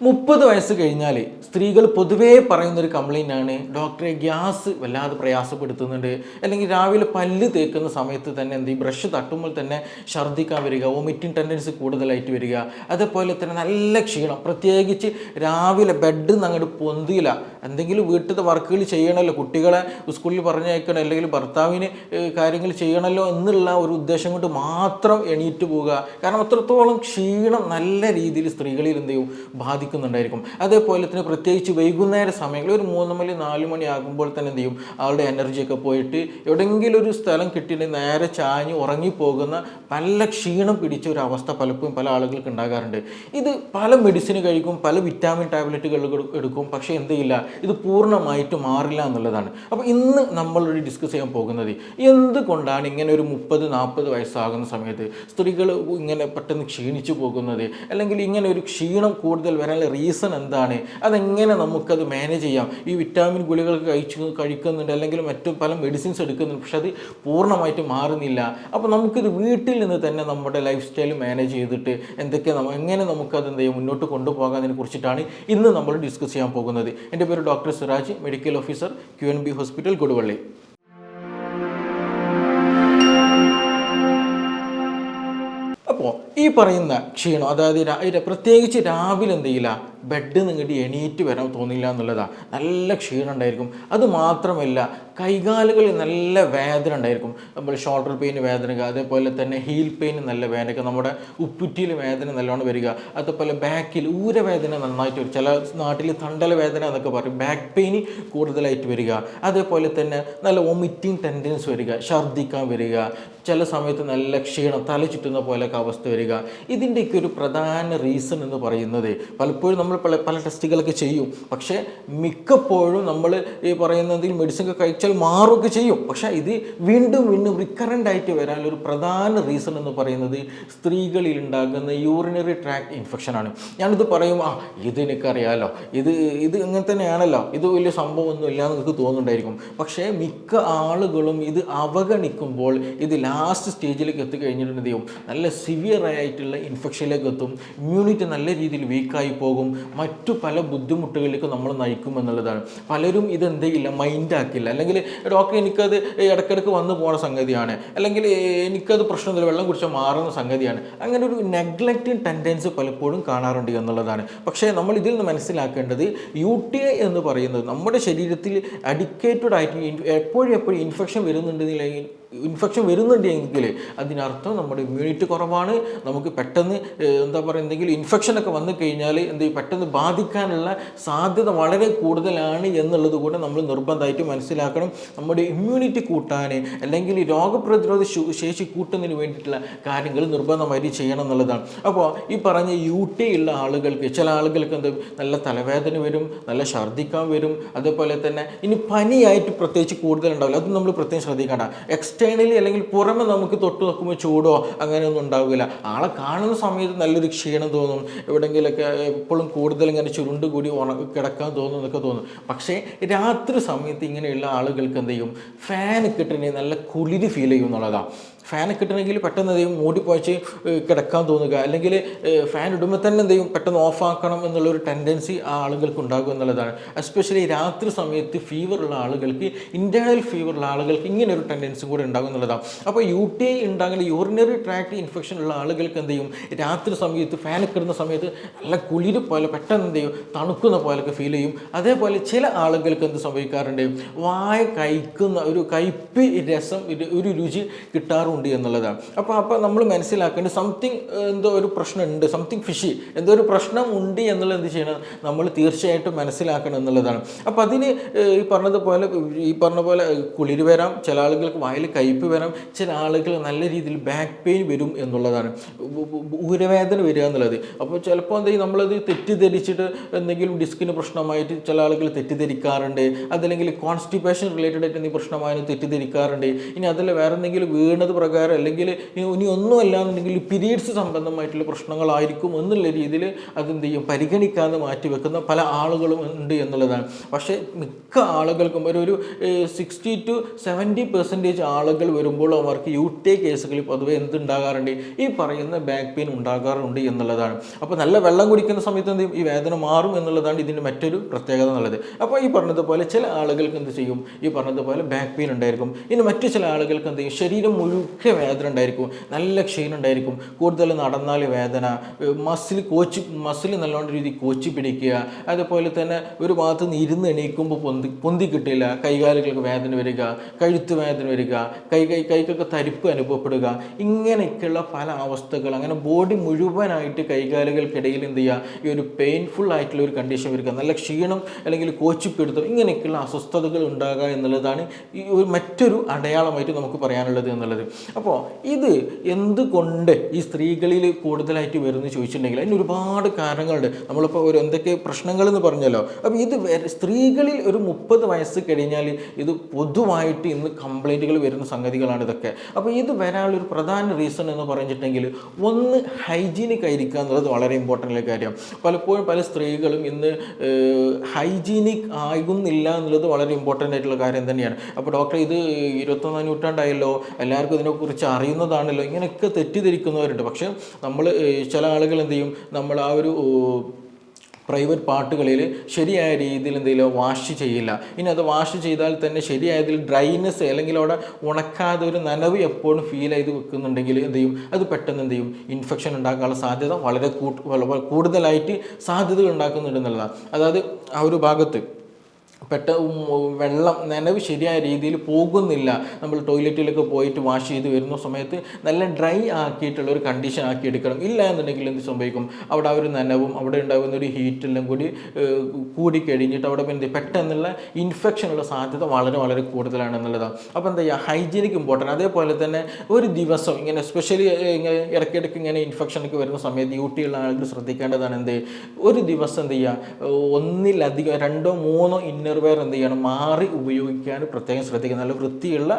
30 വയസ്സ് കഴിഞ്ഞാൽ സ്ത്രീകൾ പൊതുവേ പറയുന്നൊരു കംപ്ലൈൻ്റ് ആണ്, ഡോക്ടറെ ഗ്യാസ് വല്ലാതെ പ്രയാസപ്പെടുത്തുന്നുണ്ട്, അല്ലെങ്കിൽ രാവിലെ പല്ല് തേക്കുന്ന സമയത്ത് തന്നെ എന്ത് ബ്രഷ് തട്ടുമ്പോൾ തന്നെ ഛർദ്ദിക്കാൻ വരിക, വോമിറ്റിംഗ് ടെൻഡൻസി കൂടുതലായിട്ട് വരിക, അതേപോലെ തന്നെ നല്ല ക്ഷീണം, പ്രത്യേകിച്ച് രാവിലെ ബെഡ് നിന്ന് അങ്ങോട്ട് പൊന്തിയില്ല, എന്തെങ്കിലും വീട്ടിലത്തെ വർക്കുകൾ ചെയ്യണമല്ലോ, കുട്ടികളെ സ്കൂളിൽ പറഞ്ഞയക്കണം, അല്ലെങ്കിൽ ഭർത്താവിന് കാര്യങ്ങൾ ചെയ്യണമല്ലോ എന്നുള്ള ഒരു ഉദ്ദേശം കൊണ്ട് മാത്രം എണീറ്റ് പോവുക. കാരണം അത്രത്തോളം ക്ഷീണം നല്ല രീതിയിൽ സ്ത്രീകളിൽ എന്ത് ചെയ്യും ബാധിക്കുന്നുണ്ടായിരിക്കും. അതേപോലെ തന്നെ പ്രത്യേകിച്ച് വൈകുന്നേര സമയങ്ങളിൽ ഒരു 3 മണി 4 മണി ആകുമ്പോൾ തന്നെ എന്ത് ചെയ്യും ആളുടെ എനർജിയൊക്കെ പോയിട്ട് എവിടെയെങ്കിലും ഒരു സ്ഥലം കിട്ടിയിട്ടുണ്ടെങ്കിൽ നേരെ ചാഞ്ഞ് ഉറങ്ങിപ്പോകുന്ന നല്ല ക്ഷീണം പിടിച്ച ഒരു അവസ്ഥ പലപ്പോഴും പല ആളുകൾക്ക് ഉണ്ടാകാറുണ്ട്. ഇത് പല മെഡിസിൻ കഴിക്കും, പല വിറ്റാമിൻ ടാബ്ലറ്റുകൾ എടുക്കും, പക്ഷേ എന്ത് ചെയ്യില്ല, ഇത് പൂർണ്ണമായിട്ട് മാറില്ല എന്നുള്ളതാണ്. അപ്പോൾ ഇന്ന് നമ്മളൊരു ഡിസ്കസ് ചെയ്യാൻ പോകുന്നത് എന്തുകൊണ്ടാണ് ഇങ്ങനെ ഒരു 30-40 വയസ്സാകുന്ന സമയത്ത് സ്ത്രീകൾ ഇങ്ങനെ പെട്ടെന്ന് ക്ഷീണിച്ചു പോകുന്നത്, അല്ലെങ്കിൽ ഇങ്ങനെ ഒരു ക്ഷീണം കൂടുതൽ വരാനുള്ള റീസൺ എന്താണ്, അതെങ്ങനെ നമുക്കത് മാനേജ് ചെയ്യാം. ഈ വിറ്റാമിൻ ഗുളികൾ കഴിക്കുന്നുണ്ട്, അല്ലെങ്കിൽ മറ്റു പല മെഡിസിൻസ് എടുക്കുന്നുണ്ട്, പക്ഷെ അത് പൂർണ്ണമായിട്ട് മാറുന്നില്ല. അപ്പോൾ നമുക്കിത് വീട്ടിൽ നിന്ന് തന്നെ നമ്മുടെ ലൈഫ് സ്റ്റൈൽ മാനേജ് ചെയ്തിട്ട് എങ്ങനെ നമുക്കത് എന്ത് ചെയ്യും മുന്നോട്ട് കൊണ്ടുപോകാതിനെ കുറിച്ചിട്ടാണ് ഇന്ന് നമ്മൾ ഡിസ്കസ് ചെയ്യാൻ പോകുന്നത്. എൻ്റെ പേര് doctor Siraj, medical officer, QNB hospital, Koduvally. അപ്പോൾ ഈ പറയുന്ന ക്ഷീണം, അതായത് പ്രത്യേകിച്ച് രാവിലെ എന്ത് ചെയ്യില്ല, ബെഡ് നിങ്ങട്ട് എണീറ്റ് വരാൻ തോന്നില്ല എന്നുള്ളതാണ്. നല്ല ക്ഷീണം ഉണ്ടായിരിക്കും. അതുമാത്രമല്ല കൈകാലുകളിൽ നല്ല വേദന ഉണ്ടായിരിക്കും. നമ്മൾ ഷോൾഡർ പെയിൻ വേദന, അതേപോലെ തന്നെ ഹീൽ പെയിൻ നല്ല വേദന, നമ്മുടെ ഉപ്പുറ്റിയിൽ വേദന നല്ലോണം വരിക, അതേപോലെ ബാക്കിൽ ഊരവേദന നന്നായിട്ട് വരും, ചില നാട്ടിൽ തണ്ടല വേദന എന്നൊക്കെ പറയും, ബാക്ക് പെയിൻ കൂടുതലായിട്ട് വരിക, അതേപോലെ തന്നെ നല്ല വോമിറ്റിംഗ് ടെൻഡൻസി വരിക, ഛർദ്ദിക്കാൻ വരിക, ചില സമയത്ത് നല്ല ക്ഷീണം, തല ചുറ്റുന്ന പോലെയൊക്കെ അവസ്ഥ വരിക. ഇതിൻ്റെയൊക്കെ ഒരു പ്രധാന റീസൺ എന്ന് പറയുന്നത് പലപ്പോഴും നമ്മൾ പല ടെസ്റ്റുകളൊക്കെ ചെയ്യും, പക്ഷേ മിക്കപ്പോഴും നമ്മൾ ഈ പറയുന്നതിൽ മെഡിസിൻ ഒക്കെ കഴിച്ചാൽ മാറുകയൊക്കെ ചെയ്യും, പക്ഷേ ഇത് വീണ്ടും റിക്കറൻ്റ് ആയിട്ട് വരാനൊരു പ്രധാന റീസൺ എന്ന് പറയുന്നത് സ്ത്രീകളിൽ ഉണ്ടാകുന്ന യൂറിനറി ട്രാക്ട് ഇൻഫെക്ഷനാണ്. ഞാനിത് പറയും, ഇത് എനിക്കറിയാമല്ലോ, ഇത് ഇങ്ങനെ തന്നെയാണല്ലോ, ഇത് വലിയ സംഭവമൊന്നും ഇല്ല എന്ന് നിങ്ങൾക്ക് തോന്നുന്നുണ്ടായിരിക്കും. പക്ഷേ മിക്ക ആളുകളും ഇത് അവഗണിക്കുമ്പോൾ ഇത് ലാസ്റ്റ് സ്റ്റേജിലേക്ക് എത്തിക്കഴിഞ്ഞിട്ടുണ്ടെങ്കിൽ നല്ല സിവിയർ ആയിട്ടുള്ള ഇൻഫെക്ഷനിലേക്ക് എത്തും, ഇമ്മ്യൂണിറ്റി നല്ല രീതിയിൽ വീക്കായി പോകും, മറ്റു പല ബുദ്ധിമുട്ടുകളിലേക്ക് നമ്മൾ നയിക്കും എന്നുള്ളതാണ്. പലരും ഇതെന്തെയില്ല, മൈൻഡാക്കില്ല, അല്ലെങ്കിൽ ഡോക്ടർ എനിക്കത് ഇടയ്ക്കിടയ്ക്ക് വന്നു പോകുന്ന സംഗതിയാണ്, അല്ലെങ്കിൽ എനിക്കത് പ്രശ്നമില്ല, വെള്ളം കുടിച്ചാൽ മാറുന്ന സംഗതിയാണ്, അങ്ങനെ ഒരു നെഗ്ലക്റ്റിംഗ് ടെൻഡൻസി പലപ്പോഴും കാണാറുണ്ട് എന്നുള്ളതാണ്. പക്ഷേ നമ്മൾ ഇതിൽ നിന്ന് മനസ്സിലാക്കേണ്ടത് UTI എന്ന് പറയുന്നത് നമ്മുടെ ശരീരത്തിൽ അഡിക്കേറ്റഡ് ആയിട്ട് എപ്പോഴും ഇൻഫെക്ഷൻ വരുന്നുണ്ടെങ്കിൽ അതിനർത്ഥം നമ്മുടെ ഇമ്മ്യൂണിറ്റി കുറവാണ്, നമുക്ക് പെട്ടെന്ന് എന്തെങ്കിലും ഇൻഫെക്ഷനൊക്കെ വന്നു കഴിഞ്ഞാൽ പെട്ടെന്ന് ബാധിക്കാനുള്ള സാധ്യത വളരെ കൂടുതലാണ് എന്നുള്ളത് കൂടെ നമ്മൾ നിർബന്ധമായിട്ട് മനസ്സിലാക്കണം. നമ്മുടെ ഇമ്മ്യൂണിറ്റി കൂട്ടാൻ, അല്ലെങ്കിൽ രോഗപ്രതിരോധ ശേഷി കൂട്ടുന്നതിന് വേണ്ടിയിട്ടുള്ള കാര്യങ്ങൾ നിർബന്ധമായിട്ട് ചെയ്യണം എന്നുള്ളതാണ്. അപ്പോൾ ഈ പറഞ്ഞ UTI ഉള്ള ആളുകൾക്ക്, ചില ആളുകൾക്ക് നല്ല തലവേദന വരും, നല്ല ഛർദ്ദിക്കാൻ വരും, അതേപോലെ തന്നെ ഇനി പനിയായിട്ട് പ്രത്യേകിച്ച് കൂടുതലുണ്ടാവില്ല, അത് നമ്മൾ പ്രത്യേകം ശ്രദ്ധിക്കേണ്ട. എക്സ്റ്റേണലി അല്ലെങ്കിൽ പുറമെ നമുക്ക് തൊട്ട് നോക്കുമ്പോൾ ചൂടോ അങ്ങനെയൊന്നും ഉണ്ടാവില്ല, ആളെ കാണുന്ന സമയത്ത് നല്ലൊരു ക്ഷീണം തോന്നും, എവിടെയെങ്കിലൊക്കെ എപ്പോഴും കൂടുതൽ ഇങ്ങനെ ചുരുണ്ട് കൂടി കിടക്കാൻ തോന്നും എന്നൊക്കെ തോന്നും. പക്ഷേ രാത്രി സമയത്ത് ഇങ്ങനെയുള്ള ആളുകൾക്ക് എന്ത് ചെയ്യും, ഫാൻ കിട്ടണമെങ്കിൽ നല്ല കുളിര് ഫീൽ ചെയ്യും എന്നുള്ളതാണ്. ഫാൻ കിട്ടണമെങ്കിൽ പെട്ടെന്ന് എന്ത് ചെയ്യും മൂടിപ്പോച്ച് കിടക്കാൻ തോന്നുക, അല്ലെങ്കിൽ ഫാൻ ഇടുമ്പോൾ തന്നെ എന്ത് ചെയ്യും പെട്ടെന്ന് ഓഫാക്കണം എന്നുള്ളൊരു ടെൻഡൻസി ആ ആളുകൾക്ക് ഉണ്ടാകും എന്നുള്ളതാണ്. എസ്പെഷ്യലി രാത്രി സമയത്ത് ഫീവറുള്ള ആളുകൾക്ക്, ഇൻറ്റേർണൽ ഫീവറുള്ള ആളുകൾക്ക് ഇങ്ങനെ ഒരു ടെൻഡൻസി കൂടെ ഉണ്ടാകും എന്നുള്ളതാണ്. അപ്പോൾ UTI ഉണ്ടാകുന്ന യൂറിനറി ട്രാക്ട് ഇൻഫെക്ഷൻ ഉള്ള ആളുകൾക്ക് എന്ത് ചെയ്യും, രാത്രി സമയത്ത് ഫാൻ കിട്ടുന്ന സമയത്ത് നല്ല കുളിര് പോലെ പെട്ടെന്ന് എന്ത് ചെയ്യും തണുക്കുന്ന പോലെയൊക്കെ ഫീൽ ചെയ്യും. അതേപോലെ ചില ആളുകൾക്ക് എന്ത് സംഭവിക്കാറുണ്ട്, വായ കഴിക്കുന്ന ഒരു കയ്പ്പ് രസം, ഒരു രുചി കിട്ടാറുണ്ട് എന്നുള്ളതാണ്. അപ്പോൾ നമ്മൾ മനസ്സിലാക്കേണ്ടത് സംതിങ് എന്തോ ഒരു പ്രശ്നമുണ്ട്, സംതിങ് ഫിഷി, എന്തോ ഒരു പ്രശ്നം ഉണ്ട് എന്നുള്ളത് എന്ത് ചെയ്യണം, നമ്മൾ തീർച്ചയായിട്ടും മനസ്സിലാക്കണം എന്നുള്ളതാണ്. അപ്പോൾ അതിന് ഈ പറഞ്ഞ പോലെ കുളിര് വരാം, ചില ആളുകൾക്ക് വായിൽ കയ്പ്പ് വരാം, ചില ആളുകൾ നല്ല രീതിയിൽ ബാക്ക് പെയിൻ വരും എന്നുള്ളതാണ്, ഊരവേദന വരിക എന്നുള്ളത്. അപ്പോൾ ചിലപ്പോൾ എന്തെങ്കിലും നമ്മളത് തെറ്റിദ്ധരിച്ചിട്ട് എന്തെങ്കിലും ഡിസ്കിന് പ്രശ്നമായിട്ട് ചില ആളുകൾ തെറ്റിദ്ധരിക്കാറുണ്ട്, അതല്ലെങ്കിൽ കോൺസ്റ്റിപ്പേഷൻ റിലേറ്റഡ് ആയിട്ട് എന്തെങ്കിലും പ്രശ്നമായിട്ട് തെറ്റിദ്ധരിക്കാറുണ്ട്. ഇനി അതിൽ വേറെ എന്തെങ്കിലും വീണത് പ്രകാരം അല്ലെങ്കിൽ ഇനി ഒന്നുമല്ല എന്നുണ്ടെങ്കിൽ പീരീഡ്സ് സംബന്ധമായിട്ടുള്ള പ്രശ്നങ്ങളായിരിക്കും എന്നുള്ള രീതിയിൽ അതെന്ത് ചെയ്യും പരിഗണിക്കാതെ മാറ്റി വെക്കുന്ന പല ആളുകളും ഉണ്ട് എന്നുള്ളതാണ്. പക്ഷേ മിക്ക ആളുകൾക്കും ഒരു 60-70% ആളുകൾ വരുമ്പോൾ അവർക്ക് UTI കേസുകളിൽ പൊതുവെ എന്തുണ്ടാകാറുണ്ട്, ഈ പറയുന്ന ബാക്ക് പെയിൻ ഉണ്ടാകാറുണ്ട് എന്നുള്ളതാണ്. അപ്പോൾ നല്ല വെള്ളം കുടിക്കുന്ന സമയത്ത് എന്ത് ചെയ്യും, ഈ വേദന മാറും എന്നുള്ളതാണ് ഇതിൻ്റെ മറ്റൊരു പ്രത്യേകത എന്നുള്ളത്. അപ്പോൾ ഈ പറഞ്ഞതുപോലെ ചില ആളുകൾക്ക് എന്ത് ചെയ്യും, ഈ പറഞ്ഞതുപോലെ ബാക്ക് പെയിൻ ഉണ്ടായിരിക്കും. ഇനി മറ്റു ചില ആളുകൾക്ക് എന്ത് ചെയ്യും, ശരീരം മുഴുക്കെ വേദന ഉണ്ടായിരിക്കും, നല്ല ക്ഷീണം ഉണ്ടായിരിക്കും, കൂടുതൽ നടന്നാൽ വേദന, മസിൽ നല്ലോണം രീതി കോച്ചി പിടിക്കുക, അതുപോലെ തന്നെ ഒരു ഭാഗത്ത് നിന്ന് ഇരുന്ന് എണീക്കുമ്പോൾ പൊന്തി കിട്ടില്ല, കൈകാലുകൾക്ക് വേദന വരിക, കഴുത്ത് വേദന വരിക, കൈക്കൊക്കെ തരിപ്പ് അനുഭവപ്പെടുക, ഇങ്ങനെയൊക്കെയുള്ള പല അവസ്ഥകൾ, അങ്ങനെ ബോഡി മുഴുവനായിട്ട് കൈകാലുകൾക്കിടയിൽ എന്ത് ചെയ്യുക, ഈ ഒരു പെയിൻഫുൾ ആയിട്ടുള്ള ഒരു കണ്ടീഷൻ വരിക, നല്ല ക്ഷീണം അല്ലെങ്കിൽ കോച്ചിപ്പിടുത്തം, ഇങ്ങനെയൊക്കെയുള്ള അസ്വസ്ഥതകൾ ഉണ്ടാകുക എന്നുള്ളതാണ് ഈ ഒരു മറ്റൊരു അടയാളമായിട്ട് നമുക്ക് പറയാനുള്ളത് എന്നുള്ളത്. അപ്പോൾ ഇത് എന്തുകൊണ്ട് ഈ സ്ത്രീകളിൽ കൂടുതലായിട്ട് വരുമെന്ന് ചോദിച്ചിട്ടുണ്ടെങ്കിൽ അതിന് ഒരുപാട് കാരണങ്ങളുണ്ട്. നമ്മളിപ്പോൾ എന്തൊക്കെ പ്രശ്നങ്ങൾ എന്ന് പറഞ്ഞല്ലോ. അപ്പോൾ ഇത് സ്ത്രീകളിൽ ഒരു 30 വയസ്സ് കഴിഞ്ഞാൽ ഇത് പൊതുവായിട്ട് ഇന്ന് കംപ്ലൈൻറ്റുകൾ വരുന്ന സംഗതികളാണ് ഇതൊക്കെ. അപ്പോൾ ഇത് വരാനുള്ളൊരു പ്രധാന റീസൺ എന്ന് പറഞ്ഞിട്ടുണ്ടെങ്കിൽ ഒന്ന് ഹൈജീനിക് ആയിരിക്കുക എന്നുള്ളത് വളരെ ഇമ്പോർട്ടൻ്റ് ആയ കാര്യം. പലപ്പോഴും പല സ്ത്രീകളും ഇന്ന് ഹൈജീനിക് ആകുന്നില്ല എന്നുള്ളത് വളരെ ഇമ്പോർട്ടൻ്റ് ആയിട്ടുള്ള കാര്യം തന്നെയാണ്. അപ്പോൾ ഡോക്ടർ ഇത് 21ാം നൂറ്റാണ്ടായല്ലോ, എല്ലാവർക്കും ഇതിനെക്കുറിച്ച് അറിയുന്നതാണല്ലോ, ഇങ്ങനെയൊക്കെ തെറ്റിദ്ധരിക്കുന്നവരുണ്ട്. പക്ഷേ നമ്മൾ ചില ആളുകൾ എന്ത് ചെയ്യും, നമ്മൾ ആ ഒരു പ്രൈവറ്റ് പാർട്ടുകളിൽ ശരിയായ രീതിയിൽ എന്തെങ്കിലും വാഷ് ചെയ്യില്ല. ഇനി അത് വാഷ് ചെയ്താൽ തന്നെ ശരിയായതിൽ ഡ്രൈനെസ് അല്ലെങ്കിൽ അവിടെ ഉണക്കാതെ ഒരു നനവ് എപ്പോഴും ഫീൽ ചെയ്ത് വെക്കുന്നുണ്ടെങ്കിൽ എന്ത് ചെയ്യും, അത് പെട്ടെന്ന് എന്ത് ചെയ്യും, ഇൻഫെക്ഷൻ ഉണ്ടാക്കാനുള്ള സാധ്യത വളരെ കൂടുതലായിട്ട് സാധ്യതകൾ ഉണ്ടാക്കുന്നുണ്ടെന്നുള്ളതാണ്. അതായത് ആ ഒരു ഭാഗത്ത് വെള്ളം നനവ് ശരിയായ രീതിയിൽ പോകുന്നില്ല. നമ്മൾ ടോയ്ലറ്റിലൊക്കെ പോയിട്ട് വാഷ് ചെയ്ത് വരുന്ന സമയത്ത് നല്ല ഡ്രൈ ആക്കിയിട്ടുള്ള ഒരു കണ്ടീഷൻ ആക്കി എടുക്കണം. ഇല്ല എന്നുണ്ടെങ്കിൽ എന്ത് സംഭവിക്കും, അവിടെ ആ ഒരു നനവും അവിടെ ഉണ്ടാകുന്ന ഒരു ഹീറ്റെല്ലാം കൂടിക്കഴിഞ്ഞിട്ട് അവിടെ പെട്ടെന്നുള്ള ഇൻഫെക്ഷനുള്ള സാധ്യത വളരെ വളരെ കൂടുതലാണ് എന്നുള്ളതാണ്. അപ്പോൾ എന്താ ചെയ്യുക, ഹൈജീനിക് ഇമ്പോർട്ടൻ്റ്. അതേപോലെ തന്നെ ഒരു ദിവസം ഇങ്ങനെ എസ്പെഷ്യലി ഇടയ്ക്കിടയ്ക്ക് ഇങ്ങനെ ഇൻഫെക്ഷനൊക്കെ വരുന്ന സമയത്ത് UTI ഉള്ള ആളുകൾ ശ്രദ്ധിക്കേണ്ടതാണ് എന്ത്, ഒരു ദിവസം എന്ത് ചെയ്യുക, ഒന്നിലധികം 2-3 ഇന്നർവെയർ എന്ത് ചെയ്യണം, മാറി ഉപയോഗിക്കാൻ പ്രത്യേകം ശ്രദ്ധിക്കുക. നല്ല വൃത്തിയുള്ള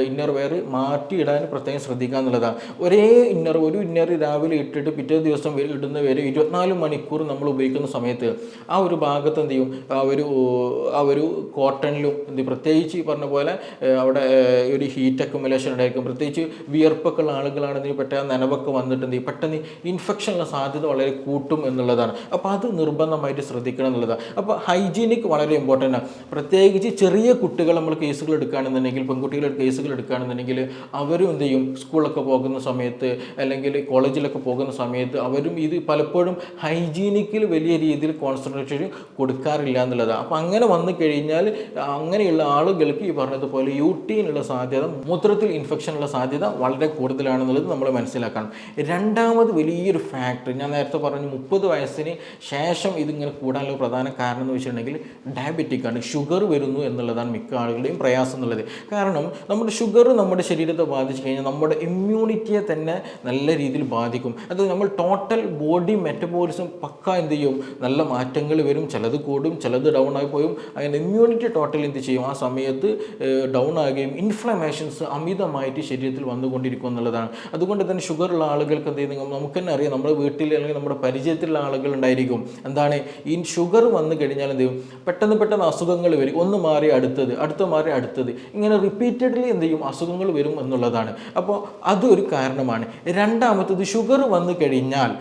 ഇന്നർവെയർ മാറ്റിയിടാൻ പ്രത്യേകം ശ്രദ്ധിക്കുക എന്നുള്ളതാണ്. ഒരു ഇന്നർ രാവിലെ ഇട്ടിട്ട് പിറ്റേ ദിവസം ഇടുന്ന വരെ 24 മണിക്കൂർ നമ്മൾ ഉപയോഗിക്കുന്ന സമയത്ത് ആ ഒരു ഭാഗത്ത് എന്ത് ചെയ്യും, ആ ഒരു കോട്ടണിലും പ്രത്യേകിച്ച് ഈ പറഞ്ഞ പോലെ അവിടെ ഒരു ഹീറ്റ് അക്യുമുലേഷൻ ഉണ്ടായിരിക്കും. പ്രത്യേകിച്ച് വിയർപ്പൊക്കെ ഉള്ള ആളുകളാണെങ്കിൽ പെട്ടെന്ന് നനവൊക്കെ വന്നിട്ട് എന്ത് ചെയ്യും, പെട്ടെന്ന് ഇൻഫെക്ഷനുള്ള സാധ്യത വളരെ കൂട്ടും എന്നുള്ളതാണ്. അപ്പോൾ അത് നിർബന്ധമായിട്ട് ശ്രദ്ധിക്കണം എന്നുള്ളതാണ്. അപ്പോൾ ഹൈജീനിക് വളരെ ഇമ്പോർട്ടൻ്റ് ആണ്. പ്രത്യേകിച്ച് ചെറിയ കുട്ടികൾ നമ്മൾ കേസുകൾ എടുക്കുകയാണെന്നുണ്ടെങ്കിൽ, പെൺകുട്ടികളുടെ കേസുകൾ എടുക്കുകയാണെന്നുണ്ടെങ്കിൽ അവരും എന്ത് ചെയ്യും, സ്കൂളിലൊക്കെ പോകുന്ന സമയത്ത് അല്ലെങ്കിൽ കോളേജിലൊക്കെ പോകുന്ന സമയത്ത് അവരും ഇത് പലപ്പോഴും ഹൈജീനിക്കിൽ വലിയ രീതിയിൽ കോൺസെൻട്രേഷൻ കൊടുക്കാറില്ല എന്നുള്ളതാണ്. അപ്പോൾ അങ്ങനെ വന്നു കഴിഞ്ഞാൽ അങ്ങനെയുള്ള ആളുകൾക്ക് ഈ പറഞ്ഞതുപോലെ UTI-നുള്ള സാധ്യത, മൂത്രത്തിൽ ഇൻഫെക്ഷനുള്ള സാധ്യത വളരെ കൂടുതലാണെന്നുള്ളത് നമ്മൾ മനസ്സിലാക്കണം. രണ്ടാമത് വലിയൊരു ഫാക്ടർ ഞാൻ നേരത്തെ പറഞ്ഞു, 30 വയസ്സിന് ശേഷം ഇതിങ്ങനെ കൂടാനുള്ള പ്രധാന കാരണം എന്ന് വെച്ചിട്ടുണ്ടെങ്കിൽ ഡയബറ്റിക് ആണ്, ഷുഗർ വരുന്നു എന്നുള്ളതാണ് മിക്ക ആളുകളുടെയും പ്രയാസം എന്നുള്ളത്. കാരണം നമ്മുടെ ഷുഗർ നമ്മുടെ ശരീരത്തെ ബാധിച്ചു കഴിഞ്ഞാൽ നമ്മുടെ ഇമ്മ്യൂണിറ്റിയെ തന്നെ നല്ല രീതിയിൽ ബാധിക്കും. അത് നമ്മൾ ടോട്ടൽ ബോഡി മെറ്റബോളിസം പക്ക എന്ത് ചെയ്യും, നല്ല മാറ്റങ്ങൾ വരും, ചിലത് കൂടും, ചിലത് ഡൗൺ ആയി പോയും. അങ്ങനെ ഇമ്മ്യൂണിറ്റി ടോട്ടൽ എന്ത് ചെയ്യും, ആ സമയത്ത് ഡൗൺ ആകുകയും ഇൻഫ്ലമേഷൻസ് അമിതമായിട്ട് ശരീരത്തിൽ വന്നുകൊണ്ടിരിക്കും എന്നുള്ളതാണ്. അതുകൊണ്ട് തന്നെ ഷുഗറുള്ള ആളുകൾക്ക് എന്ത് ചെയ്യും, നമുക്ക് തന്നെ അറിയാം, നമ്മുടെ വീട്ടിൽ അല്ലെങ്കിൽ നമ്മുടെ പരിചയത്തിലുള്ള ആളുകൾ ഉണ്ടായിരിക്കും. എന്താണ് ഈ ഷുഗർ വന്നു കഴിഞ്ഞാൽ എന്ത് ചെയ്യും, പെട്ടെന്ന് അസുഖങ്ങൾ വരും. ഒന്ന് മാറി അടുത്ത മാറി അടുത്തത്, ഇങ്ങനെ റിപ്പീറ്റഡ്ലി എന്ത് ചെയ്യും, അസുഖങ്ങൾ വരും എന്നുള്ളതാണ്. അപ്പോൾ അതൊരു കാരണമാണ്. രണ്ടാമത്തത്, ഷുഗർ വന്നു കഴിഞ്ഞാൽ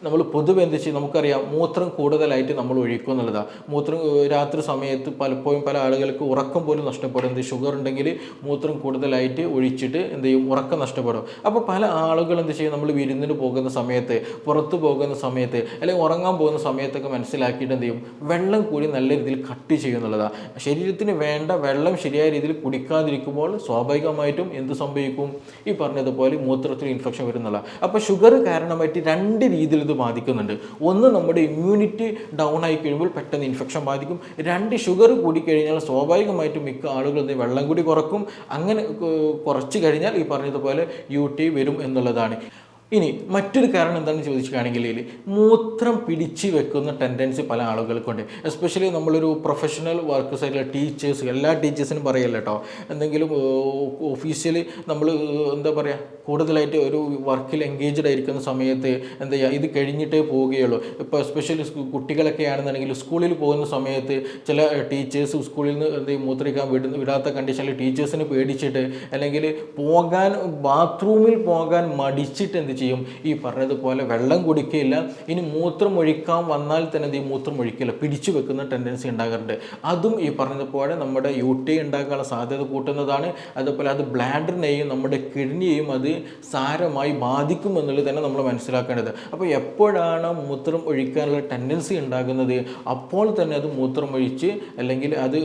നമ്മൾ പൊതുവെ എന്ത് ചെയ്യും, നമുക്കറിയാം മൂത്രം കൂടുതലായിട്ട് നമ്മൾ ഒഴിക്കും എന്നുള്ളതാണ്. മൂത്രം രാത്രി സമയത്ത് പലപ്പോഴും പല ആളുകൾക്ക് ഉറക്കം പോലും നഷ്ടപ്പെടും. എന്ത് ഷുഗർ ഉണ്ടെങ്കിൽ മൂത്രം കൂടുതലായിട്ട് ഒഴിച്ചിട്ട് എന്ത് ചെയ്യും, ഉറക്കം നഷ്ടപ്പെടും. അപ്പോൾ പല ആളുകൾ എന്ത് ചെയ്യും, നമ്മൾ വിരുന്നിന് പോകുന്ന സമയത്ത്, പുറത്ത് പോകുന്ന സമയത്ത്, അല്ലെങ്കിൽ ഉറങ്ങാൻ പോകുന്ന സമയത്തൊക്കെ മനസ്സിലാക്കിയിട്ട് എന്ത് ചെയ്യും, വെള്ളം കൂടി നല്ല രീതിയിൽ കട്ട് ചെയ്യുന്നുള്ളതാണ്. ശരീരത്തിന് വേണ്ട വെള്ളം ശരിയായ രീതിയിൽ കുടിക്കാതിരിക്കുമ്പോൾ സ്വാഭാവികമായിട്ടും എന്ത് സംഭവിക്കും, ഈ പറഞ്ഞതുപോലെ മൂത്രത്തിൽ ഇൻഫെക്ഷൻ വരുന്നുള്ള. അപ്പോൾ ഷുഗർ കാരണമായിട്ട് 2 രീതിയിൽ ഇത് ബാധിക്കുന്നുണ്ട്. ഒന്ന്, നമ്മുടെ ഇമ്മ്യൂണിറ്റി ഡൗൺ ആയി കഴിയുമ്പോൾ പെട്ടെന്ന് ഇൻഫെക്ഷൻ ബാധിക്കും. 2, ഷുഗർ കൂടിക്കഴിഞ്ഞാൽ സ്വാഭാവികമായിട്ടും മിക്ക ആളുകൾ വെള്ളം കൂടി കുറക്കും. അങ്ങനെ കുറച്ച് കഴിഞ്ഞാൽ ഈ പറഞ്ഞതുപോലെ UTI വരും എന്നുള്ളതാണ്. ഇനി മറ്റൊരു കാരണം എന്താണെന്ന് ചോദിക്കുകയാണെങ്കിൽ മൂത്രം പിടിച്ച് വെക്കുന്ന ടെൻഡൻസി പല ആളുകൾക്കുണ്ട്. എസ്പെഷ്യലി നമ്മളൊരു പ്രൊഫഷണൽ വർക്ക് സൈഡിലെ ടീച്ചേഴ്സ്, എല്ലാ ടീച്ചേഴ്സിനും പറയല്ല കേട്ടോ, എന്തെങ്കിലും ഒഫീഷ്യലി നമ്മൾ എന്താ പറയുക കൂടുതലായിട്ട് ഒരു വർക്കിൽ എൻഗേജ്ഡ് ആയിരിക്കുന്ന സമയത്ത് എന്താ ചെയ്യുക, ഇത് കഴിഞ്ഞിട്ടേ പോവുകയുള്ളൂ. ഇപ്പോൾ എസ്പെഷ്യലി കുട്ടികളൊക്കെ ആണെന്നുണ്ടെങ്കിൽ സ്കൂളിൽ പോകുന്ന സമയത്ത് ചില ടീച്ചേഴ്സ് സ്കൂളിൽ നിന്ന് എന്ത് ചെയ്യും മൂത്രിക്കാൻ വിടാത്ത കണ്ടീഷനിൽ ടീച്ചേഴ്സിന് പേടിച്ചിട്ട് അല്ലെങ്കിൽ ബാത്റൂമിൽ പോകാൻ മടിച്ചിട്ട് എന്ത് ചെയ്യും, ഈ പറഞ്ഞതുപോലെ വെള്ളം കുടിക്കുകയില്ല. ഇനി മൂത്രം ഒഴിക്കാൻ വന്നാൽ തന്നെ എന്ത് ചെയ്യും, മൂത്രം ഒഴിക്കില്ല, പിടിച്ചു വെക്കുന്ന ടെൻഡൻസി ഉണ്ടാകാറുണ്ട്. അതും ഈ പറഞ്ഞതുപോലെ നമ്മുടെ UTI ഉണ്ടാക്കാനുള്ള സാധ്യത കൂട്ടുന്നതാണ്. അതുപോലെ അത് ബ്ലാഡറിനെയും നമ്മുടെ കിഡ്നിയെയും അത് സാരമായി ബാധിക്കും എന്നുള്ളത് തന്നെ നമ്മൾ മനസ്സിലാക്കേണ്ടത്. അപ്പോൾ എപ്പോഴാണ് മൂത്രം ഒഴിക്കാനുള്ള ടെൻഡൻസി ഉണ്ടാകുന്നത് അപ്പോൾ തന്നെ അത് മൂത്രം ഒഴിച്ച് അല്ലെങ്കിൽ അത്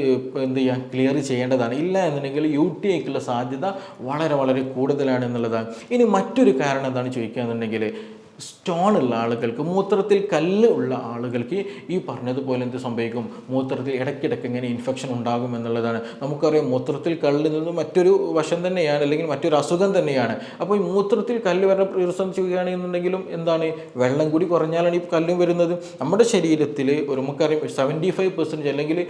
എന്ത് ചെയ്യുക, ക്ലിയർ ചെയ്യേണ്ടതാണ്. ഇല്ല എന്നുണ്ടെങ്കിൽ UTIക്കുള്ള സാധ്യത വളരെ വളരെ കൂടുതലാണ് എന്നുള്ളതാണ്. ഇനി മറ്റൊരു കാരണം എന്താണ് ചോദിക്കുകയെന്നുണ്ടെങ്കിൽ സ്റ്റോൺ ഉള്ള ആളുകൾക്ക്, മൂത്രത്തിൽ കല്ല് ഉള്ള ആളുകൾക്ക് ഈ പറഞ്ഞതുപോലെ എന്ത് സംഭവിക്കും, മൂത്രത്തിൽ ഇടയ്ക്കിടയ്ക്ക് ഇങ്ങനെ ഇൻഫെക്ഷൻ ഉണ്ടാകും എന്നുള്ളതാണ്. നമുക്കറിയാം മൂത്രത്തിൽ കല്ല് നിന്ന് മറ്റൊരു വശം തന്നെയാണ്, അല്ലെങ്കിൽ മറ്റൊരു അസുഖം തന്നെയാണ്. അപ്പോൾ ഈ മൂത്രത്തിൽ കല്ല് വരുന്ന പ്രശ്നം ചെയ്യുകയാണെന്നുണ്ടെങ്കിലും എന്താണ്, വെള്ളം കൂടി കുറഞ്ഞാലാണ് ഈ കല്ലും വരുന്നത്. നമ്മുടെ ശരീരത്തിൽ ഒരു നമുക്കറിയാം 75% അല്ലെങ്കിൽ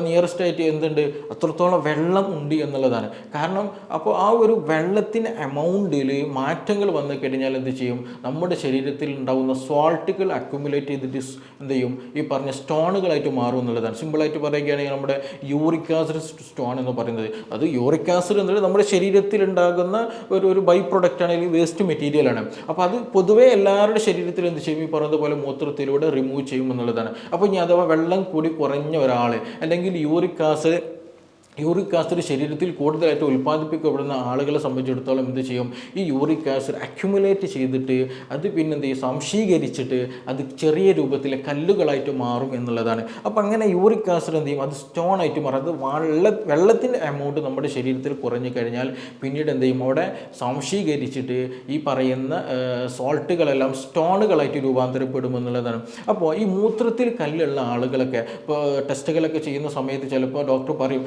നിയറസ്റ്റ് ആയിട്ട് എന്തുണ്ട്, അത്രത്തോളം വെള്ളം ഉണ്ട് എന്നുള്ളതാണ്. കാരണം അപ്പോൾ ആ ഒരു വെള്ളത്തിൻ്റെ എമൗണ്ടിൽ മാറ്റങ്ങൾ വന്നു കഴിഞ്ഞാൽ എന്ത് ചെയ്യും, നമ്മുടെ ശരീരത്തിൽ ഉണ്ടാകുന്ന സോൾട്ടുകൾ അക്യുമുലേറ്റ് ചെയ്തിട്ട് എന്ത് ചെയ്യും, ഈ പറഞ്ഞ സ്റ്റോണുകളായിട്ട് മാറും എന്നുള്ളതാണ്. സിമ്പിളായിട്ട് പറയുകയാണെങ്കിൽ നമ്മുടെ യൂറിക് ആസിഡ് സ്റ്റോൺ എന്ന് പറയുന്നത്, അത് യൂറിക് ആസിഡ് എന്നുള്ളത് നമ്മുടെ ശരീരത്തിൽ ഉണ്ടാകുന്ന ഒരു ബൈ പ്രൊഡക്റ്റ് ആണ്, അല്ലെങ്കിൽ വേസ്റ്റ് മെറ്റീരിയലാണ്. അപ്പോൾ അത് പൊതുവേ എല്ലാവരുടെ ശരീരത്തിൽ എന്ത് ചെയ്യും, ഈ പറഞ്ഞതുപോലെ മൂത്രത്തിലൂടെ റിമൂവ് ചെയ്യും എന്നുള്ളതാണ്. അപ്പോൾ ഇനി അഥവാ വെള്ളം കൂടി കുറഞ്ഞ ഒരാൾ അല്ലെങ്കിൽ യൂറിക് ആസിഡ് ശരീരത്തിൽ കൂടുതലായിട്ട് ഉൽപ്പാദിപ്പിക്കപ്പെടുന്ന ആളുകളെ സംബന്ധിച്ചിടത്തോളം എന്ത് ചെയ്യും, ഈ യൂറിക് ആസിഡ് അക്യുമുലേറ്റ് ചെയ്തിട്ട് അത് പിന്നെ എന്ത് ചെയ്യും, സംശീകരിച്ചിട്ട് അത് ചെറിയ രൂപത്തിലെ കല്ലുകളായിട്ട് മാറും എന്നുള്ളതാണ്. അപ്പോൾ അങ്ങനെ യൂറിക് ആസിഡ് എന്ത് ചെയ്യും, അത് സ്റ്റോൺ ആയിട്ട് മാറും. അത് വെള്ളത്തിൻ്റെ എമൗണ്ട് നമ്മുടെ ശരീരത്തിൽ കുറഞ്ഞു കഴിഞ്ഞാൽ പിന്നീട് എന്ത് ചെയ്യും, അവിടെ സംശീകരിച്ചിട്ട് ഈ പറയുന്ന സോൾട്ടുകളെല്ലാം സ്റ്റോണുകളായിട്ട് രൂപാന്തരപ്പെടും എന്നുള്ളതാണ്. അപ്പോൾ ഈ മൂത്രത്തിൽ കല്ലുള്ള ആളുകളൊക്കെ ഇപ്പോൾ ടെസ്റ്റുകളൊക്കെ ചെയ്യുന്ന സമയത്ത് ചിലപ്പോൾ ഡോക്ടർ പറയും,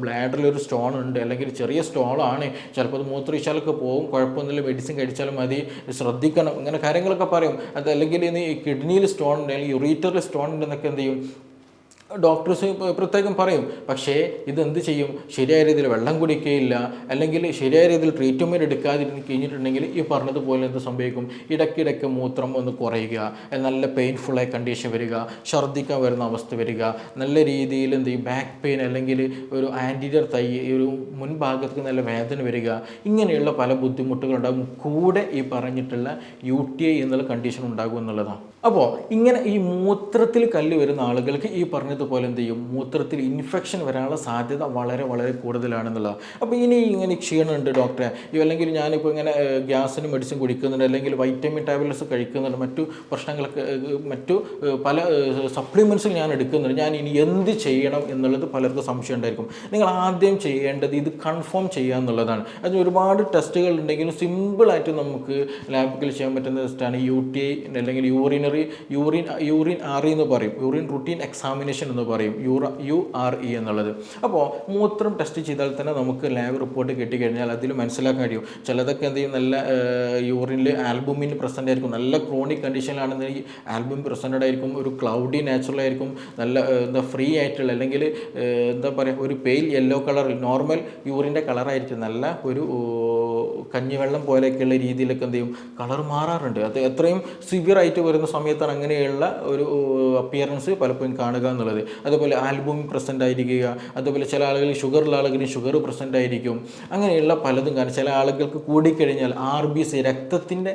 ബ്ലാഡറിലൊരു സ്റ്റോൺ ഉണ്ട്, അല്ലെങ്കിൽ ചെറിയ സ്റ്റോണാണ്, ചിലപ്പോൾ അത് മൂത്രമൊഴിച്ചാലൊക്കെ പോകും, കുഴപ്പമൊന്നുമില്ല, മെഡിസിൻ കഴിച്ചാലും മതി, ശ്രദ്ധിക്കണം, ഇങ്ങനെ കാര്യങ്ങളൊക്കെ പറയും. അതല്ലെങ്കിൽ ഇനി കിഡ്നിയിൽ സ്റ്റോൺ ഉണ്ട്, അല്ലെങ്കിൽ യുറീറ്ററിൽ സ്റ്റോൺ ഉണ്ടെന്നൊക്കെ എന്ത് ചെയ്യും, ഡോക്ടേഴ്സ് പ്രത്യേകം പറയും. പക്ഷേ ഇതെന്ത് ചെയ്യും, ശരിയായ രീതിയിൽ വെള്ളം കുടിക്കുകയില്ല, അല്ലെങ്കിൽ ശരിയായ രീതിയിൽ ട്രീറ്റ്മെൻറ്റ് എടുക്കാതിരുന്ന് കഴിഞ്ഞിട്ടുണ്ടെങ്കിൽ ഈ പറഞ്ഞതുപോലെ എന്ത് സംഭവിക്കും, ഇടയ്ക്കിടയ്ക്ക് മൂത്രം ഒന്ന് കുറയുക, നല്ല പെയിൻഫുള്ളായ കണ്ടീഷൻ വരിക, ഛർദ്ദിക്കാൻ വരുന്ന അവസ്ഥ വരിക, നല്ല രീതിയിൽ എന്ത് ചെയ്യും, ബാക്ക് പെയിൻ അല്ലെങ്കിൽ ഒരു ആൻറ്റീരിയർ തൈ ഒരു മുൻഭാഗത്ത് നല്ല വേദന വരിക, ഇങ്ങനെയുള്ള പല ബുദ്ധിമുട്ടുകളുണ്ടാകും. കൂടെ ഈ പറഞ്ഞിട്ടുള്ള UTI എന്നുള്ള കണ്ടീഷൻ ഉണ്ടാകും എന്നുള്ളതാണ്. അപ്പോൾ ഇങ്ങനെ ഈ മൂത്രത്തിൽ കല്ല് വരുന്ന ആളുകൾക്ക് ഈ പറഞ്ഞതുപോലെ എന്ത് ചെയ്യും, മൂത്രത്തിൽ ഇൻഫെക്ഷൻ വരാനുള്ള സാധ്യത വളരെ വളരെ കൂടുതലാണെന്നുള്ളതാണ്. അപ്പോൾ ഇങ്ങനെ ക്ഷീണമുണ്ട് ഡോക്ടറെ, അല്ലെങ്കിൽ ഞാനിപ്പോൾ ഇങ്ങനെ ഗ്യാസിന് മെഡിസിൻ കുടിക്കുന്നുണ്ട്, അല്ലെങ്കിൽ വൈറ്റമിൻ ടാബ്ലറ്റ്സ് കഴിക്കുന്നുണ്ട്, മറ്റു പ്രശ്നങ്ങളൊക്കെ മറ്റു പല സപ്ലിമെൻറ്റ്സും ഞാൻ എടുക്കുന്നുണ്ട്, ഞാൻ ഇനി എന്ത് ചെയ്യണം എന്നുള്ളത് പലർക്കും സംശയം ഉണ്ടായിരിക്കും. നിങ്ങൾ ആദ്യം ചെയ്യേണ്ടത് ഇത് കൺഫേം ചെയ്യുക എന്നുള്ളതാണ്. അതിന് ഒരുപാട് ടെസ്റ്റുകൾ ഉണ്ടെങ്കിലും സിമ്പിളായിട്ട് നമുക്ക് ലാബിൽ ചെയ്യാൻ പറ്റുന്ന ടെസ്റ്റാണ് UTI അല്ലെങ്കിൽ യൂറിൻ RE എന്ന് പറയും, യൂറിൻ റുട്ടീൻ എക്സാമിനേഷൻ എന്ന് പറയും, URE എന്നുള്ളത്. അപ്പോൾ മൂത്രം ടെസ്റ്റ് ചെയ്താൽ തന്നെ നമുക്ക് ലാബ് റിപ്പോർട്ട് കിട്ടിക്കഴിഞ്ഞാൽ അതിൽ മനസ്സിലാക്കാൻ കഴിയും. ചിലതൊക്കെ എന്ത് ചെയ്യും, നല്ല യൂറിനിൽ ആൽബുമിൻ പ്രസൻ്റ് ആയിരിക്കും, നല്ല ക്രോണിക് കണ്ടീഷനിലാണെന്നുണ്ടെങ്കിൽ ആൽബുമിൻ പ്രസൻറ്റഡ് ആയിരിക്കും, ഒരു ക്ലൗഡി നാച്ചുറൽ ആയിരിക്കും, നല്ല ഫ്രീ ആയിട്ടുള്ള അല്ലെങ്കിൽ എന്താ പറയുക ഒരു പെയിൽ യെല്ലോ കളർ നോർമൽ യൂറിൻ്റെ കളറായിരിക്കും, നല്ല ഒരു കഞ്ഞിവെള്ളം പോലെയൊക്കെയുള്ള രീതിയിലൊക്കെ എന്ത് ചെയ്യും, കളർ മാറാറുണ്ട്. അത് എത്രയും സിവിയർ ആയിട്ട് വരുന്ന സമയത്താണ് അങ്ങനെയുള്ള ഒരു അപ്പിയറൻസ് പലപ്പോഴും കാണുക എന്നുള്ളത്. അതുപോലെ ആൽബുമിൻ പ്രസൻ്റ് ആയിരിക്കുക, അതുപോലെ ചില ആളുകൾ ഷുഗറുള്ള ആളുകളിൽ ഷുഗർ പ്രസൻ്റ് ആയിരിക്കും, അങ്ങനെയുള്ള പലതും കാണും. ചില ആളുകൾക്ക് കൂടിക്കഴിഞ്ഞാൽ RBC രക്തത്തിൻ്റെ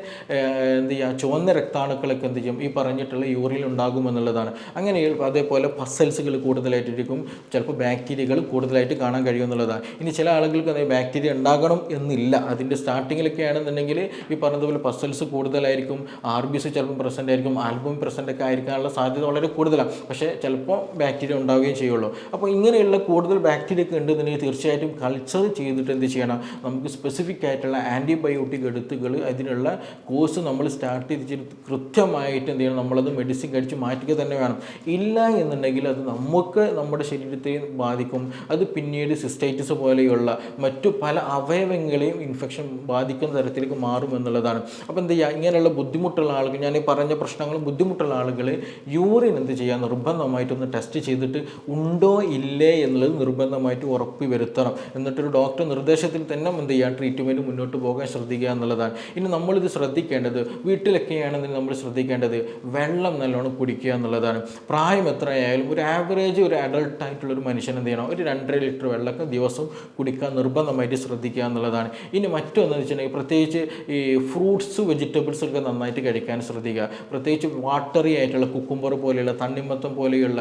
എന്ത് ചെയ്യുക, ചുവന്ന രക്താണുക്കളൊക്കെ എന്ത് ചെയ്യും, ഈ പറഞ്ഞിട്ടുള്ള യൂറിനിൽ ഉണ്ടാകുമെന്നുള്ളതാണ്. അങ്ങനെ അതേപോലെ പസൽസുകൾ കൂടുതലായിട്ടിരിക്കും, ചിലപ്പോൾ ബാക്ടീരിയകൾ കൂടുതലായിട്ട് കാണാൻ കഴിയുമെന്നുള്ളതാണ്. ഇനി ചില ആളുകൾക്ക് ബാക്ടീരിയ ഉണ്ടാകണം എന്നില്ല, അതിൻ്റെ സ്റ്റാർട്ടിങ്ങിലൊക്കെ ആണെന്നുണ്ടെങ്കിൽ ഈ പറഞ്ഞതുപോലെ പസൽസ് കൂടുതലായിരിക്കും, RBC ചിലപ്പോൾ പ്രസൻ്റ് ആയിരിക്കും, ആൽബുമിൻ പ്രസൻ്റ് ഒക്കെ ആയിരിക്കാനുള്ള സാധ്യത വളരെ കൂടുതലാണ്. പക്ഷേ ചിലപ്പോൾ ബാക്ടീരിയ ഉണ്ടാവുകയും ചെയ്യുള്ളൂ. അപ്പോൾ ഇങ്ങനെയുള്ള കൂടുതൽ ബാക്ടീരിയ ഒക്കെ ഉണ്ടെന്നുണ്ടെങ്കിൽ തീർച്ചയായിട്ടും കൾച്ചർ ചെയ്തിട്ട് എന്ത് ചെയ്യണം, നമുക്ക് സ്പെസിഫിക് ആയിട്ടുള്ള ആൻറ്റിബയോട്ടിക് എടുത്തുകൾ അതിനുള്ള കോഴ്സ് നമ്മൾ സ്റ്റാർട്ട് ചെയ്തിട്ട് കൃത്യമായിട്ട് എന്ത് ചെയ്യണം, നമ്മളത് മെഡിസിൻ കഴിച്ച് മാറ്റുക തന്നെ വേണം. ഇല്ല എന്നുണ്ടെങ്കിൽ അത് നമുക്ക് നമ്മുടെ ശരീരത്തെ ബാധിക്കും. അത് പിന്നീട് സിസ്റ്റൈറ്റിസ് പോലെയുള്ള മറ്റു പല അവയവങ്ങളെയും ഇൻഫെക്ഷൻ ബാധിക്കുന്ന തരത്തിലേക്ക് മാറും എന്നുള്ളതാണ്. അപ്പോൾ എന്ത് ചെയ്യുക, ഇങ്ങനെയുള്ള ബുദ്ധിമുട്ടുള്ള ആളുകൾ, ഞാൻ ഈ പറഞ്ഞ പ്രശ്നങ്ങളും ബുദ്ധിമുട്ടുള്ള ആളുകൾ യൂറിൻ എന്ത് ചെയ്യുക, നിർബന്ധമായിട്ടൊന്ന് ടെസ്റ്റ് ചെയ്തിട്ട് ഉണ്ടോ ഇല്ലേ എന്നുള്ളത് നിർബന്ധമായിട്ട് ഉറപ്പ് വരുത്തണം. എന്നിട്ടൊരു ഡോക്ടർ നിർദ്ദേശത്തിൽ തന്നെ എന്ത് ചെയ്യുക, ട്രീറ്റ്മെൻറ്റ് മുന്നോട്ട് പോകാൻ ശ്രദ്ധിക്കുക എന്നുള്ളതാണ്. ഇനി നമ്മളിത് ശ്രദ്ധിക്കേണ്ടത്, വീട്ടിലൊക്കെയാണെന്ന് നമ്മൾ ശ്രദ്ധിക്കേണ്ടത് വെള്ളം നല്ലോണം കുടിക്കുക എന്നുള്ളതാണ്. പ്രായം എത്രയായാലും ഒരു ആവറേജ് ഒരു അഡൾട്ടായിട്ടുള്ളൊരു മനുഷ്യൻ എന്ത് ചെയ്യണം, ഒരു 2.5 ലിറ്റർ വെള്ളമൊക്കെ ദിവസം കുടിക്കാൻ നിർബന്ധമായിട്ട് ശ്രദ്ധിക്കുക എന്നുള്ളതാണ്. ഇനി മറ്റൊന്നെന്ന് വെച്ചിട്ടുണ്ടെങ്കിൽ പ്രത്യേകിച്ച് ഈ ഫ്രൂട്ട്സ് വെജിറ്റബിൾസ് ഒക്കെ നന്നായിട്ട് കഴിക്കാൻ ശ്രദ്ധിക്കുക. പ്രത്യേകിച്ച് വാട്ടറി ആയിട്ടുള്ള കുക്കുംബർ പോലെയുള്ള, തണ്ണിമത്തം പോലെയുള്ള,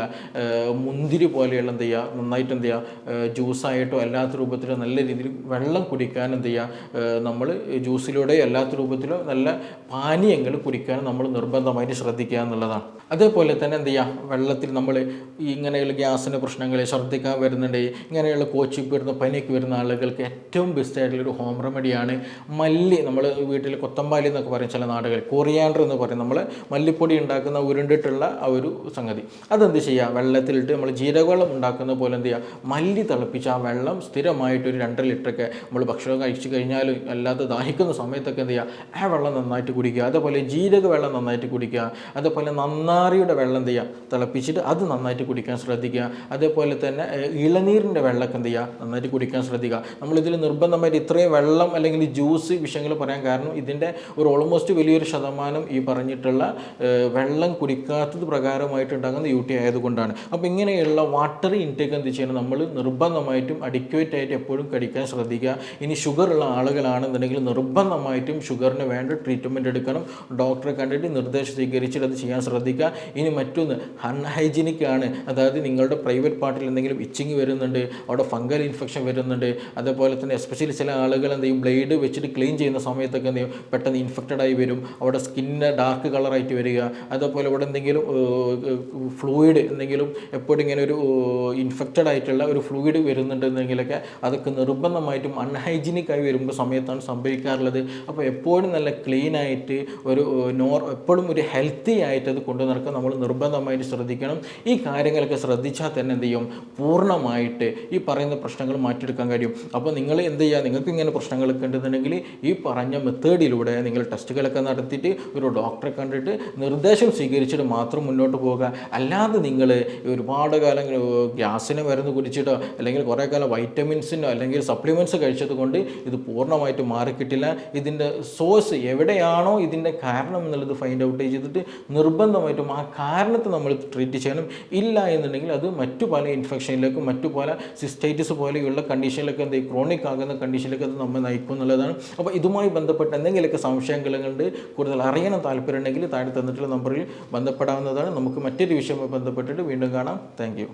മുന്തിരി പോലെയുള്ള എന്ത് ചെയ്യുക, നന്നായിട്ട് എന്ത് ചെയ്യുക, ജ്യൂസായിട്ടോ അല്ലാത്ത രൂപത്തിലോ നല്ല രീതിയിൽ വെള്ളം കുടിക്കാൻ എന്ത് ചെയ്യുക, നമ്മൾ ജ്യൂസിലൂടെയോ അല്ലാത്ത രൂപത്തിലോ നല്ല പാനീയങ്ങൾ കുടിക്കാൻ നമ്മൾ നിർബന്ധമായിട്ട് ശ്രദ്ധിക്കുക എന്നുള്ളതാണ്. അതേപോലെ തന്നെ എന്ത് ചെയ്യുക, വെള്ളത്തിൽ നമ്മൾ ഇങ്ങനെയുള്ള ഗ്യാസിൻ്റെ പ്രശ്നങ്ങൾ, ഛർദ്ദിക്കാൻ വരുന്നുണ്ട്, ഇങ്ങനെയുള്ള കോച്ചിക്ക് വരുന്ന പനിക്ക് വരുന്ന ആളുകൾക്ക് ഏറ്റവും ബെസ്റ്റ് ആയിട്ടുള്ളൊരു ഹോം റെമഡിയാണ് മല്ലി. നമ്മൾ വീട്ടിൽ കൊത്തമ്പാലി എന്നൊക്കെ പറയും ചില നാടുകളിൽ, കൊറിയാണ്ടർ എന്ന് പറയും, നമ്മൾ മല്ലിപ്പൊടി ഉണ്ടാക്കുന്ന ഉരുണ്ടിട്ടുള്ള ആ ഒരു സംഗതി. അതെന്ത് ചെയ്യുക, വെള്ളത്തിലിട്ട് നമ്മൾ ജീരകവെള്ളം ഉണ്ടാക്കുന്ന പോലെ എന്ത് ചെയ്യുക, മല്ലി തിളപ്പിച്ച് ആ വെള്ളം സ്ഥിരമായിട്ടൊരു 2 ലിറ്ററൊക്കെ നമ്മൾ ഭക്ഷണം കഴിച്ച് കഴിഞ്ഞാൽ അല്ലാതെ ദാഹിക്കുന്ന സമയത്തൊക്കെ എന്ത് ചെയ്യുക, ആ വെള്ളം നന്നായിട്ട് കുടിക്കുക. അതേപോലെ ജീരക വെള്ളം നന്നായിട്ട് കുടിക്കുക. അതേപോലെ നന്നാറിയുടെ വെള്ളം എന്ത് ചെയ്യുക, തിളപ്പിച്ചിട്ട് അത് നന്നായിട്ട് കുടിക്കാൻ ശ്രദ്ധിക്കുക. അതേപോലെ തന്നെ ഇളനീരിൻ്റെ വെള്ളമൊക്കെ എന്ത് ചെയ്യുക, നന്നായിട്ട് കുടിക്കാൻ ശ്രദ്ധിക്കുക. നമ്മളിതിൽ നിർബന്ധമായിട്ട് ഇത്രയും വെള്ളം അല്ലെങ്കിൽ ജ്യൂസ് വിഷയങ്ങൾ പറയാൻ കാരണം ഇതിൻ്റെ ഒരു ഓൾമോസ്റ്റ് വലിയൊരു ശതമാനം ഈ പറഞ്ഞിട്ടുള്ള വെള്ളം കുടിക്കാത്തത് പ്രകാരമായിട്ടുണ്ടാകുന്ന UTI ആയതുകൊണ്ടാണ്. അപ്പോൾ ഇങ്ങനെയുള്ള വാട്ടർ ഇൻടേക്ക് എന്ത് ചെയ്യണം, നമ്മൾ നിർബന്ധമായിട്ടും അഡിക്വേറ്റ് ആയിട്ട് എപ്പോഴും കഴിക്കാൻ ശ്രദ്ധിക്കുക. ഇനി ഷുഗറുള്ള ആളുകളാണെന്നുണ്ടെങ്കിൽ നിർബന്ധമായിട്ടും ഷുഗറിന് വേണ്ട ട്രീറ്റ്മെൻറ്റ് എടുക്കണം. ഡോക്ടറെ കണ്ടിട്ട് നിർദ്ദേശം സ്വീകരിച്ചിട്ട് അത് ചെയ്യാൻ ശ്രദ്ധിക്കുക. ഇനി മറ്റൊന്ന് അൺഹൈജീനിക് ആണ്, അതായത് നിങ്ങളുടെ പ്രൈവറ്റ് പാർട്ടിൽ എന്തെങ്കിലും ഇച്ചിങ് വരുന്നുണ്ട്, അവിടെ ഫംഗൽ ഇൻഫെക്ഷൻ വരുന്നുണ്ട്. അതേപോലെ തന്നെ എസ്പെഷ്യലി ചില ആളുകൾ എന്ത് ചെയ്യും, ബ്ലേഡ് വെച്ചിട്ട് ക്ലീൻ ചെയ്യുന്ന സമയത്തൊക്കെ എന്ത് ചെയ്യും, പെട്ടെന്ന് ഇൻഫെക്റ്റഡ് ആയി വരും, അവിടെ സ്കിന്ന് ഡാർക്ക് കളറായിട്ട് വരിക. അതേപോലെ ഇവിടെ എന്തെങ്കിലും ഫ്ലൂയിഡ് എന്തെങ്കിലും എപ്പോഴും ഇങ്ങനെ ഒരു ഇൻഫെക്റ്റഡ് ആയിട്ടുള്ള ഒരു ഫ്ലൂയിഡ് വരുന്നുണ്ടെന്നെങ്കിലൊക്കെ അതൊക്കെ നിർബന്ധമായിട്ടും അൺഹൈജീനിക് ആയി വരുമ്പോൾ സമയത്താണ് സംഭവിക്കാറുള്ളത്. അപ്പോൾ എപ്പോഴും നല്ല ക്ലീൻ ആയിട്ട് ഒരു എപ്പോഴും ഒരു ഹെൽത്തി ആയിട്ട് അത് കൊണ്ടു നടക്കാൻ നമ്മൾ നിർബന്ധമായിട്ട് ശ്രദ്ധിക്കണം. ഈ കാര്യങ്ങളൊക്കെ ശ്രദ്ധിച്ചാൽ തന്നെ എന്ത് ചെയ്യും, പൂർണ്ണമായിട്ട് ഈ പറയുന്ന പ്രശ്നങ്ങൾ മാറ്റിയെടുക്കാൻ കഴിയും. അപ്പോൾ നിങ്ങൾ എന്ത് ചെയ്യുക, നിങ്ങൾക്ക് ഇങ്ങനെ പ്രശ്നങ്ങളൊക്കെ ഉണ്ടെന്നുണ്ടെങ്കിൽ ഈ പറഞ്ഞ മെത്തേഡിലൂടെ നിങ്ങൾ ടെസ്റ്റുകളൊക്കെ നടത്തിയിട്ട് ഒരു ഡോക്ടറെ കണ്ടിട്ട് നിർദ്ദേശം സ്വീകരിച്ചിട്ട് മാത്രം മുന്നോട്ട് പോകുക. അല്ലാതെ നിങ്ങൾ ഒരുപാട് കാലം ഗ്യാസിന് മരുന്ന് കുടിച്ചിട്ടോ അല്ലെങ്കിൽ കുറേ കാലം വൈറ്റമിൻസിനോ അല്ലെങ്കിൽ സപ്ലിമെൻറ്റ്സ് കഴിച്ചത് കൊണ്ട് ഇത് പൂർണ്ണമായിട്ട് മാറിക്കിട്ടില്ല. ഇതിൻ്റെ സോഴ്സ് എവിടെയാണോ ഇതിൻ്റെ കാരണം എന്നുള്ളത് ഫൈൻഡ് ഔട്ട് ചെയ്തിട്ട് നിർബന്ധമായിട്ടും ആ കാരണത്തെ നമ്മൾ ട്രീറ്റ് ചെയ്യണം. ഇല്ല എന്നുണ്ടെങ്കിൽ അത് മറ്റു പല ഇൻഫെക്ഷനിലേക്കും മറ്റു പല സിസ്റ്റൈറ്റിസ് പോലെയുള്ള കണ്ടീഷനിലൊക്കെ എന്ത് ക്രോണിക് ആകുന്ന കണ്ടീഷനിലേക്ക് അത് നമ്മെ നയിക്കും എന്നുള്ളതാണ്. അപ്പോൾ ഇതുമായി ബന്ധപ്പെട്ട് എന്തെങ്കിലുമൊക്കെ സംശയങ്ങളുണ്ട്, കൂടുതൽ അറിയാൻ താല്പര്യം ഉണ്ടെങ്കിൽ താഴെ തന്നിട്ടുള്ള നമ്പറിൽ ബന്ധപ്പെടാവുന്നതാണ്. നമുക്ക് മറ്റൊരു വിഷയവുമായി ബന്ധപ്പെട്ടിട്ട് വീണ്ടും കാണാം. താങ്ക്